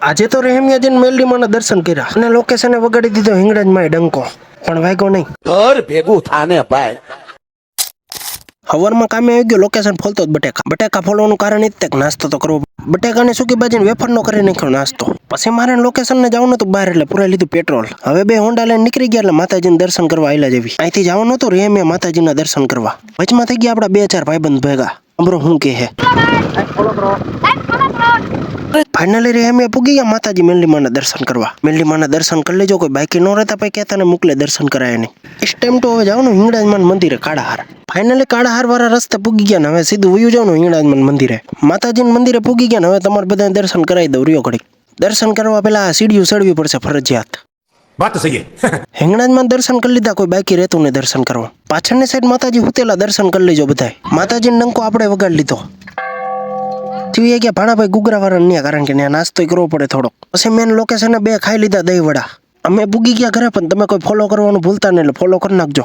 આજે તો રહેમિયાજીને મેલડીમાંના દર્શન કર્યા અને લોકેશને વગાડી દીધો હિંગળાજમાં ડંકો પણ વાગ્યો નહીં. ઘર ભેગું થાને ભાઈ. હવારમાં કામે આવી ગયો લોકેશન ફોલતો જ બટેકા ફોલવાનું કારણ જ તે નાસ્તો તો કરવો. બટેકાની સૂકી ભાજીને વેફરનો કરી નાખ્યો નાસ્તો. પછી મારે લોકેશનને જવાનું હતું બહાર એટલે પુરાઈ લીધું પેટ્રોલ. હવે બે હોન્ડા લઈને નીકળી ગયા એટલે માતાજીને દર્શન કરવા આયલા જેવી. અહીંથી જવાનું હતું રેમિયા માતાજીના દર્શન કરવા. વચમાં થઈ ગયા આપણા 2-4 ભાઈબંધ ભેગા. અમરો હું કે હે ફાઇનલી રેમિયા પૂગી ગયા માતાજી મેલડીમાંના દર્શન કરવા. મેલડીમાંના દર્શન કરી લેજો, કોઈ બાકી ન રહેતા પછી કહેતા ને મોકલે દર્શન કરાય નહીં. ઇસ ટાઈમ તો હવે જવાનું હિંગળાજમાન મંદિરે કાળાહાર. ફાઇનલી કાળાહાર વાળા રસ્તે પૂગી ગયા ને હવે સીધું વયું જવાનું હિંગળાજમાન મંદિરે. માતાજીના મંદિરે પૂગી ગયા ને હવે તમારે બધા દર્શન કરાવી દઉં રહ્યો ઘડીક. દર્શન કરવા પેલા સીડીયું ચડવી પડશે ફરજિયાત. વાત સહી. હિંગળાજમાં દર્શન કરી લીધા, કોઈ બાકી રહેતું ને દર્શન કરવા. પાછળની સાઈડ માતાજી હુતેલા દર્શન કરી લેજો બધાય. માતાજીનો ડંકો આપણે વગાડી લીધો. થયું ગયા ભાણાભાઈ ગુગરાવાળા ન્યા, કારણ કે ત્યાં નાસ્તો કરવો પડે થોડોક. પછી મેન લોકેશને 2 ખાઈ લીધા દહીં વડા. અમે પૂગી ગયા ઘરે, પણ તમે કોઈ ફોલો કરવાનું ભૂલતા નહીં એટલે ફોલો કરી નાખજો.